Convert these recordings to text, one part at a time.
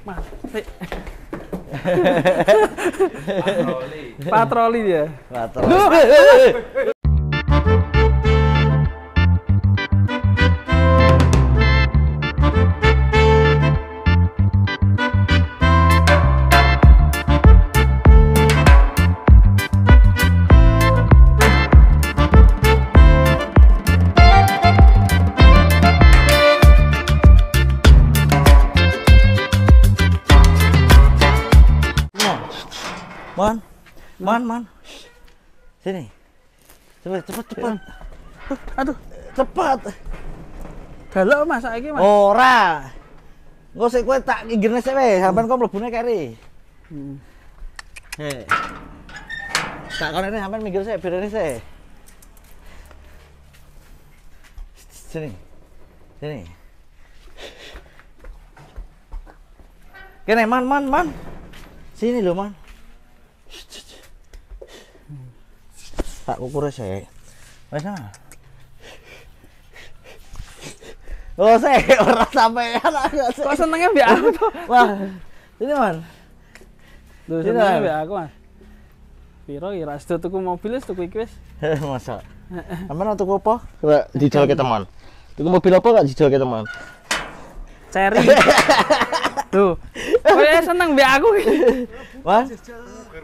Mas. Patroli dia. Patroli. Man. Sini. Cepet. Aduh, Cepet. galak Mas saiki Mas. Ora. Engko sik kowe tak nginggirne sik wae, sampean kok mlebune keri. Heh. Tak konene sampean minggir sik, birene sik. Sini. Kene man. Sini lho, Man. Tak ukur sik. Wes ah. Oh, sik ora sampean. Kok senengnya mbek aku to? Wah. Ini, Man. Lho senengnya mbek aku Mas. Piro ya ras tuku mobil wis tuku iki wis. Masa. Sampeyan tuku apa? Coba dijolke teman. Tuku mobil apa gak dijolke teman? Cherry. Tuh. Kowe seneng mbek aku iki. Man.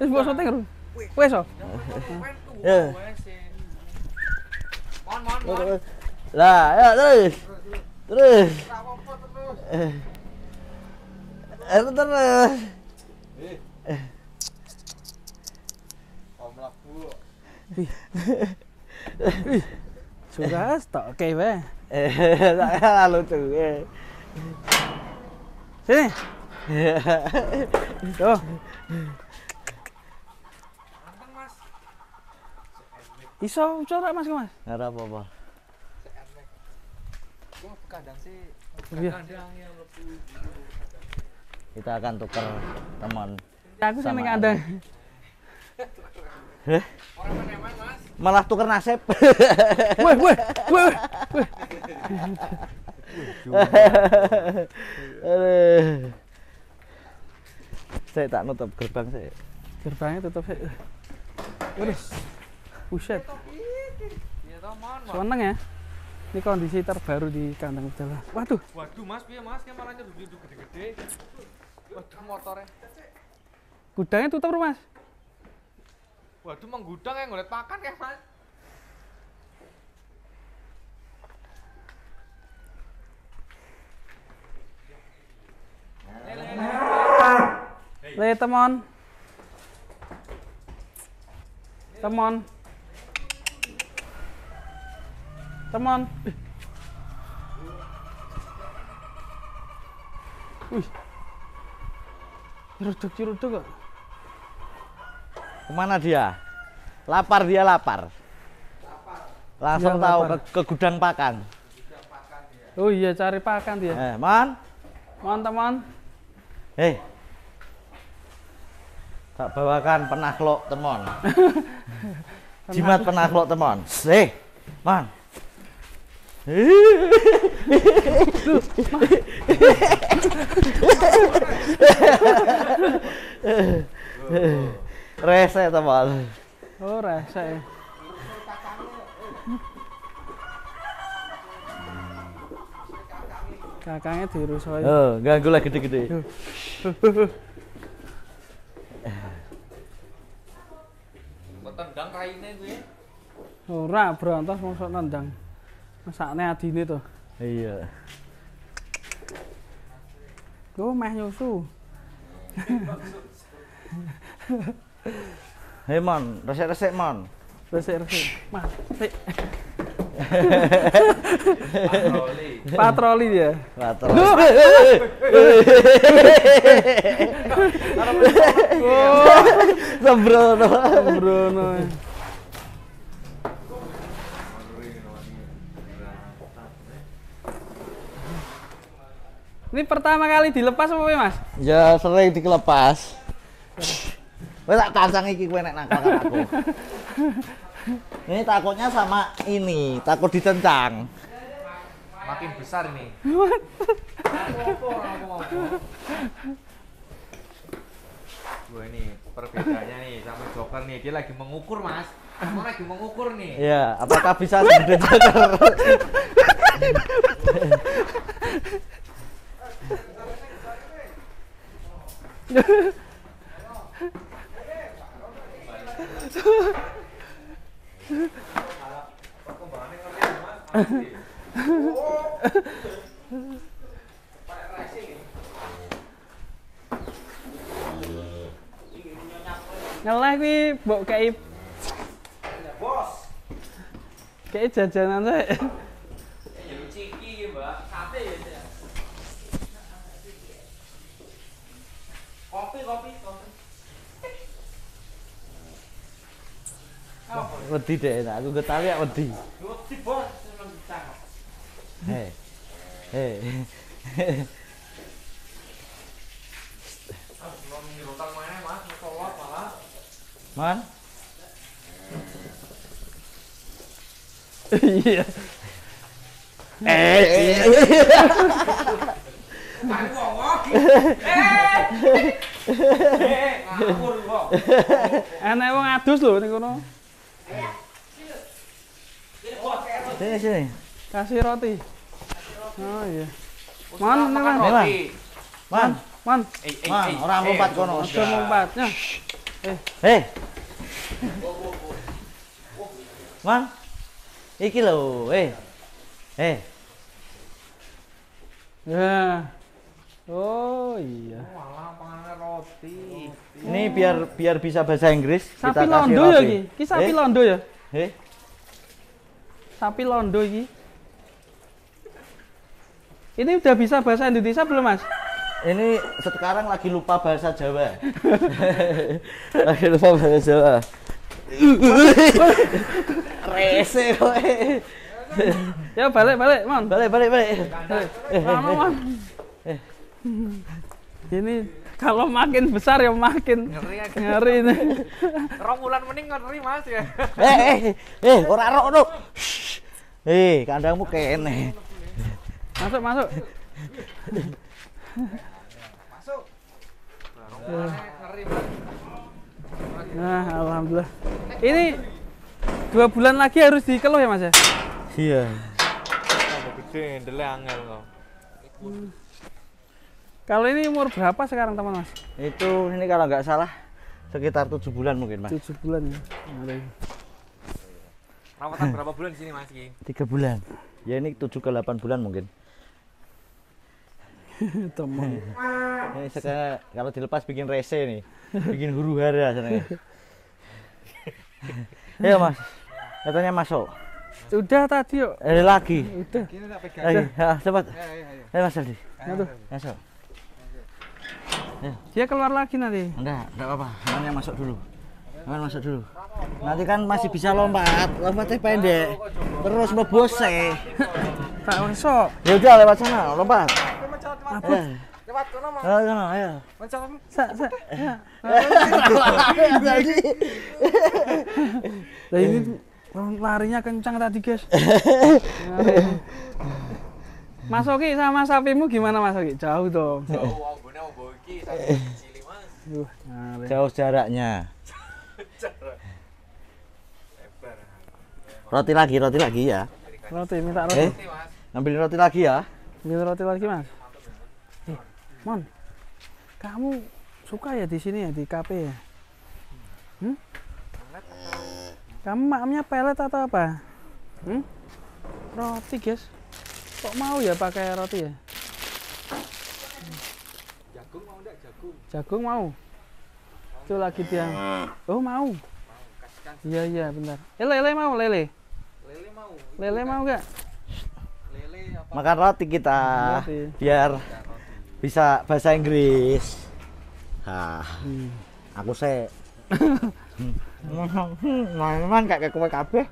Wis mbok syuting lho. Wes oh. Ya. Mon. Lah, ya terus. Terus. Omlak Bu. Sudah stok oke wae. Tak lucu. Sini. Tuh. Iso corak Mas Mas. Ora apa-apa. Kadang sih Iya. Kita akan tukar teman. Aku seneng ada. orang meneman Mas. Malah tukar nasib. Weh. Aduh. Saya tak nutup gerbang saya. Gerbangnya tutup sih. Waduh. Buset. Iya toh, Mon. Seneng ya. Ini kondisi terbaru di kandang udara. Waduh. Waduh, Mas, piye Mas? Kayak malah nyeduk gede-gede. Waduh, motornya. Gudangnya tutup Mas. Waduh, menggudang yang ngeliat pakan kayak Mas. Le teman. Wih. Ceruduk kok. Kemana dia? Lapar. Langsung Dia tahu lapar. ke gudang pakan. Oh iya cari pakan dia. Man. Teman. Tak bawakan penakluk temon. Jimat penakluk temon. Man. Rese temon. Oh rasa ya. Kakaknya dirusoi. Oh, ganggu lah gede-gede. Tendang raine kuwi. Ora berontos mosok nendang. Mesakne adine to. Iya. Go meh nyusu. Hei Mon, resek-resek Mon. Resik. Mas, sik. Patroli. Patroli dia. Patroli. Sembrono. Ini pertama kali dilepas apa ya, Mas? Ya sering dikelepas. Kowe tak tancang iki kowe nek nakal karo aku. Ini takutnya sama ini, takut ditencang. makin besar ini. Wah ini perbedaannya nih sama Joker nih, dia lagi mengukur mas. Kamu lagi mengukur nih. Iya, apakah bisa segede Joker? Ngeleh kuwi mbok kei Bos. kei jajanan saya. Ciki mbak, sate ya. Kopi. Wedi deh, nah aku getali ya wedi. Kopi bos, memang bisa. Hei. Belum nyerotan mana mas, sholat malah. Man, Iya. Aku ngomong. Ngawur kok. Enak wong adus lho ning kono. sini. Kasih roti. Oh iya. Man, makan man. roti. Man, Man, orang lompat kono. aja lompatnya. Hei. Man, iki lho, Ya. Oh iya. Malah pangannya roti. Ini biar bisa bahasa Inggris. Sapi kita kasih londo ya roti. iki. Iki sapi londo ya? Eh, Sapi londo iki. Ini udah bisa bahasa Indonesia belum, Mas? ini sekarang lagi lupa bahasa Jawa. Lagi lupa bahasa Jawa. Rese kowe. Ya balik, Man. Balik. Man. Ini kalau makin besar ya makin ngeri ini. Romulan mending ngeri mas ya. Ora rono. Kandangmu kene. Masuk. Masuk. Romulannya ngeri mas. Nah, alhamdulillah. Ini 2 bulan lagi harus dikeluh ya, Mas ya? Iya. Tambah gede, ndele angel kok. Kalau ini umur berapa sekarang, teman Mas? Itu ini kalau nggak salah sekitar 7 bulan mungkin, Mas. 7 bulan ya. Ada. Rawatan berapa bulan di sini mas Ki? 3 bulan. Ya ini 7 ke 8 bulan mungkin. Teman. Ini sekarang kalau dilepas bikin rese nih. Bikin huru-hara senengnya. Ayo, Mas. Katanya masuk. Udah tadi yuk. Lagi. Udah. Gini tak pegang. Ayo, cepat. Ayo. Ayo, Mas Aldi. Aduh. Masuk. Dia keluar lagi nanti. Enggak apa-apa. Namanya masuk dulu. Masuk dulu. Nanti kan masih bisa lompat. Lompatnya pendek. Terus ngebose. Tak masuk. Ya udah lewat sana, lompat. Lewat kono mas. Ayo. Mencet. Ya. Nah ini larinya kencang tadi, guys. Mas Oki sama sapimu gimana, Mas Oki? Jauh dong. Jauh, ambune ombo iki sampai cili mas. Ngare. Jauh jaraknya. Lebar. Roti lagi ya. Roti, minta roti. Roti mas. Ambil roti lagi ya. Minta roti lagi, Mas. Mon, kamu suka ya di sini ya, di kafe ya? Kamu makamnya pelet atau apa? Roti, guys. Kok mau ya pakai roti ya? Jagung mau enggak jagung? Jagung mau? Itu lagi dia. Oh, mau. Kasihkan Iya, bentar. Lele mau, lele. lele mau. Lele mau enggak? Lele apa? Makan roti kita. Roti. Biar bisa bahasa Inggris. Aku sih. Memang kayak kue kabeh.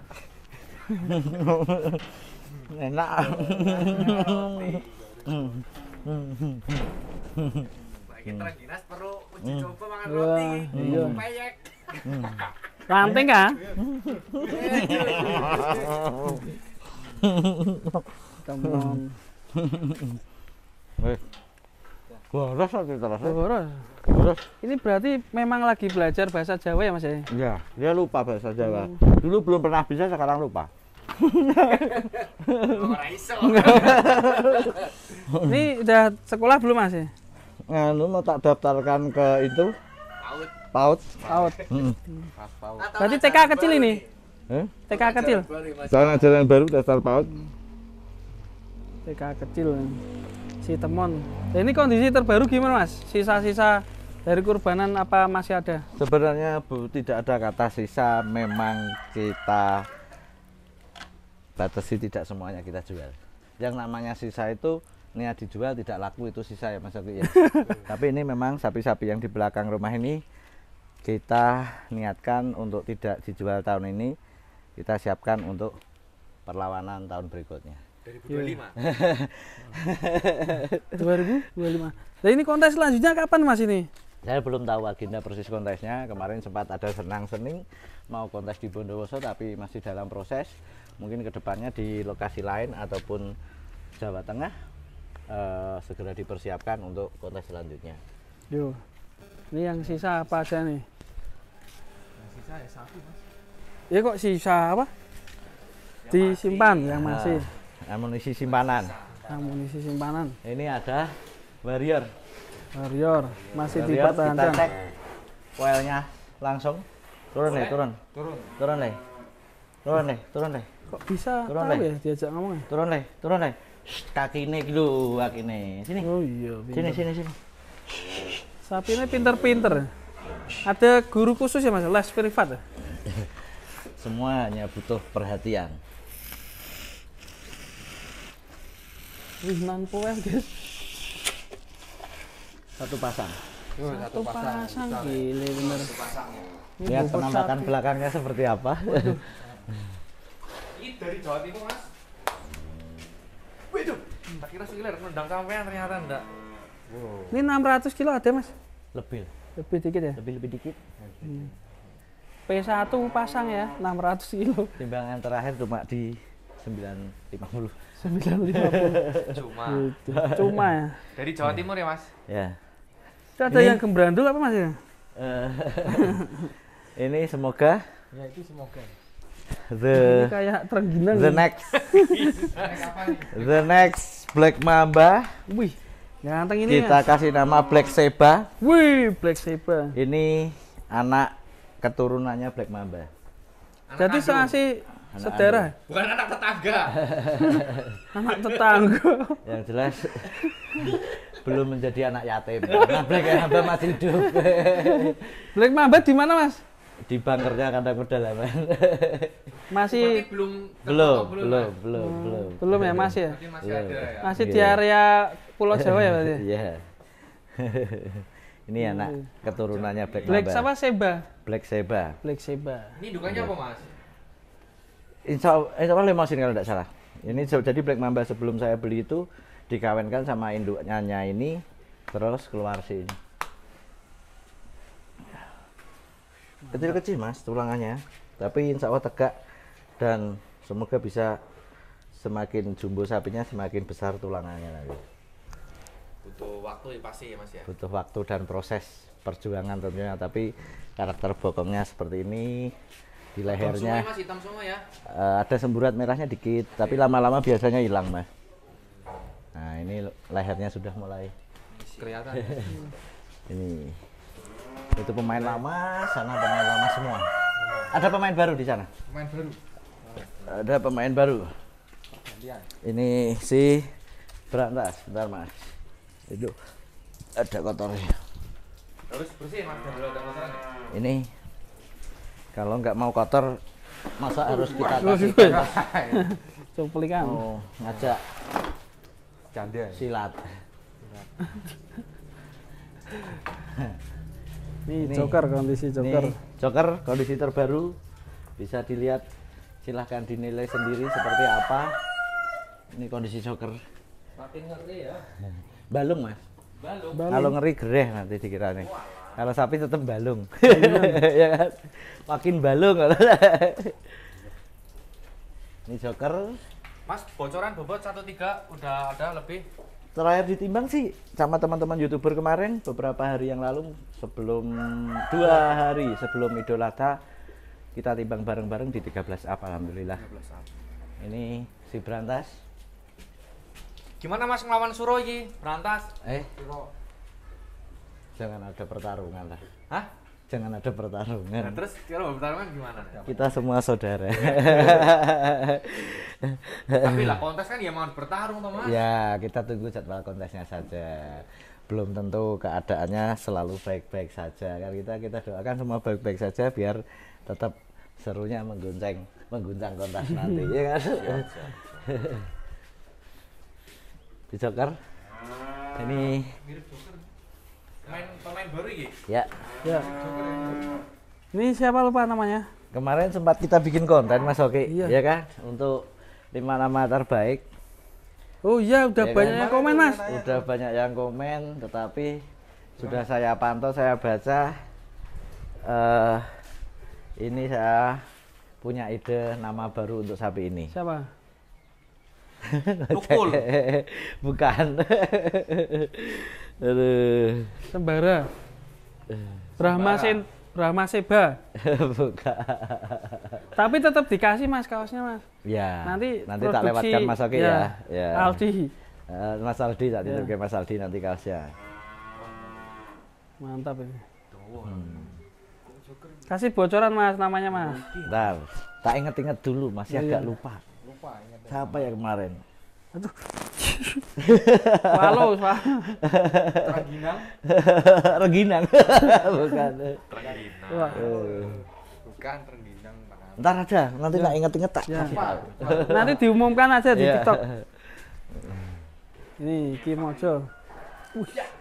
Enak. Bagi terang dinas perlu uji coba makan Wah, roti. iya. Peyek. Ranting kan? Temon. Wih. Boros atau terus? Boros. Boros. Ini berarti memang lagi belajar bahasa Jawa ya Mas ya? Iya, dia lupa bahasa Jawa. Dulu belum pernah bisa, sekarang lupa. Ora iso. Ini udah sekolah belum Mas ya? Anu mau tak daftarkan ke itu Paut. PAUD. Out. Pas paut. Berarti TK kecil ini? TK kecil? Jalan jalan baru daftar PAUD. TK kecil. Si Temon. Nah, ini kondisi terbaru gimana Mas? Sisa-sisa dari kurbanan apa masih ada? Sebenarnya Bu, tidak ada kata sisa, memang kita batasi, tidak semuanya kita jual. Yang namanya sisa itu niat dijual tidak laku, itu sisa ya Mas Oki ya. Tapi ini memang sapi-sapi yang di belakang rumah ini kita niatkan untuk tidak dijual tahun ini, kita siapkan untuk perlawanan tahun berikutnya. 2025. 2025. Nah ini kontes selanjutnya kapan Mas ini? Saya belum tahu agenda persis kontesnya. Kemarin sempat ada senang-sening mau kontes di Bondowoso, tapi masih dalam proses. Mungkin kedepannya di lokasi lain ataupun Jawa Tengah segera dipersiapkan untuk kontes selanjutnya. Yo, ini yang sisa apa aja nih? Yang sisa ya sapi Mas. Ya kok sisa apa? Disimpan yang masih Amunisi simpanan. amunisi simpanan. Ini ada Warrior. Warrior masih Warrior, kita dipertahankan. cek koilnya langsung. Turun deh, turun. Turun. Turun deh. Turun deh, turun deh. Kok bisa Turun, tahu Le. ya diajak ngomong ya? Turun deh, turun deh. Kaki ini dulu, kaki ini. Sini. Oh iya, Sini, pinter. sini, sini. Sapi ini pinter-pinter. Ada guru khusus ya Mas, les privat ya? Semua hanya butuh perhatian. Wih, non poel guys. Satu pasang. Satu pasang, gile bener. Ini Lihat bobot penampakan sapi. belakangnya seperti apa. Ini dari Jawa Timur Mas. Waduh, tak kira sekiler nendang sampean ternyata enggak. Wow. Ini 600 kilo ada Mas? Lebih, Lebih dikit ya? lebih dikit. P1 pasang ya, 600 kilo. Timbangan terakhir cuma di 950. 950. Cuma Gitu. Cuma ya. dari Jawa Timur ya Mas. Ya. Itu ada Ini- yang gembrandul apa Mas ya? Eh, ini semoga Ya itu semoga. Ini the kayak terengginang. the ya. next Kapan nih? the next Black Mamba Wih, ganteng ini kita Mas. kasih nama Black Seba. Wih, Black Saber. Ini anak keturunannya Black Mamba. Jadi seasih saudara, Bukan anak tetangga. anak tetangga. Yang jelas belum menjadi anak yatim. Nah, Black Mamba masih hidup. Black Mamba di mana Mas? Di bunkernya kandang pedalaman. Masih Belum belum ya Mas ya? Mungkin masih ada ya. Masih di Iya. area Pulau Jawa ya berarti? Iya. Ini anak keturunannya Black Black Mamba. apa Seba? Black Seba. Black Seba. Ini dukanya apa Mas? Insya Allah lemosin kalau tidak salah. Ini jadi Black Mamba sebelum saya beli itu dikawinkan sama induknya ini, terus keluar sini. Kecil-kecil Mas tulangannya, tapi insya Allah tegak dan semoga bisa semakin jumbo sapinya semakin besar tulangannya nanti. Butuh waktu ya pasti ya Mas ya. Butuh waktu dan proses perjuangan tentunya, tapi karakter bokongnya seperti ini, di Hitam semua lehernya ya, Mas, hitam semua ya. ada semburat merahnya dikit, tapi lama-lama biasanya hilang Mas. Nah ini lehernya sudah mulai Kelihatan. ini. Itu pemain lama, sana pemain lama semua. Ada pemain baru di sana. Main baru. Ada pemain baru. Gantian. Ini si Berantas, bentar Mas. Itu ada kotornya. Harus bersih Mas, jangan ada kotoran ya. Ini kalau nggak mau kotor, masa harus kita Wih, kasih wih. Mas? Cuplikan. Oh, ngajak Canda. silat. Nih Ini. joker, kondisi joker. Ini joker kondisi terbaru, bisa dilihat, silahkan dinilai sendiri seperti apa. Ini kondisi joker. Makin ngeri ya. Balung Mas. Balung. Balung. Kalau ngeri gereh nanti dikira nih. Kalau sapi tetap balung. Ya kan? Makin balung. Ini joker Mas, bocoran bobot 13 udah ada lebih. Terakhir ditimbang sih sama teman-teman YouTuber kemarin beberapa hari yang lalu, sebelum 2 hari sebelum Idul Adha kita timbang bareng-bareng di 13 up, alhamdulillah. 13 up. Ini si Brantas. Gimana Mas ngelawan Suro iki? Berantas. Suro. Jangan ada pertarungan lah. Hah? Jangan ada pertarungan. Nah, terus kalau pertarungan gimana? Kita semua saudara. Tapi lah kontes kan ya mau bertarung toh Mas. Ya, kita tunggu jadwal kontesnya saja. Belum tentu keadaannya selalu baik-baik saja. Kan kita doakan semua baik-baik saja biar tetap serunya mengguncang kontes nanti, ya kan? Di Joker. Ini Mirip Joker. Pemain baru iki? ya. Ya. Ini siapa lupa namanya? Kemarin sempat kita bikin konten Mas Oki, Iya. ya kan? Untuk 5 nama terbaik. Oh iya, udah Ya kan? banyak yang komen Mas. Udah banyak yang komen, tetapi sudah saya pantau, saya baca. Ini saya punya ide nama baru untuk sapi ini. Siapa? Nukul. Bukan. Aduh. Sembara. Brahma Seba. Bukan. Tapi tetap dikasih Mas kaosnya Mas. Ya. Nanti tak produksi, lewatkan Mas Oki ya. Ya. Aldi. Mas Aldi, tak Ya. dititipkan Mas Aldi nanti kaosnya. Mantap ini. Hmm. Kasih bocoran Mas namanya Mas. Bentar, tak inget-inget dulu, masih Iya, agak iya. lupa. Siapa ya kemarin? Walau, Pak. Rengginang. Reginang. Bukan. Rengginang. Wah. Bukan Rengginang, Pak. Ntar aja, nanti tak inget-inget tak Ya. kasih tahu. Nanti diumumkan aja di Iya. TikTok. Ini Ki Mojo.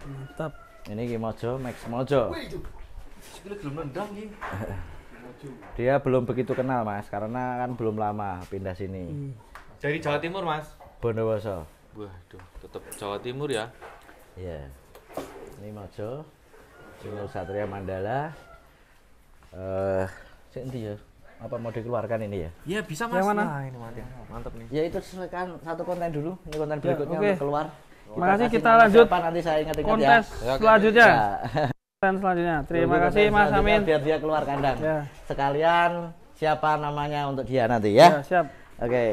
Mantap. Ini Ki Mojo, Max Mojo. Sekali belum nendang iki. Dia belum begitu kenal Mas, karena kan belum lama pindah sini. Dari Jawa Timur, Mas. Bondowoso. Waduh, tetap Jawa Timur ya. Iya. Ini Mojo. Ini Satria Mandala. Endi ya? Apa mau dikeluarkan ini ya? Iya, bisa Mas. Yang mana? Nah, ini mantap. Mantap nih. Ya itu sesuaikan satu konten dulu. Ini konten berikutnya oke. udah keluar. Makasih, kasih kita nama lanjut siapa, nanti saya ingat-ingat Kontes ya. selanjutnya. Ya. Konten selanjutnya. Terima Tunggu kasih konten Mas selanjutnya Amin. Biar dia keluar kandang. Ya. Sekalian siapa namanya untuk dia nanti ya. Ya, siap. Oke.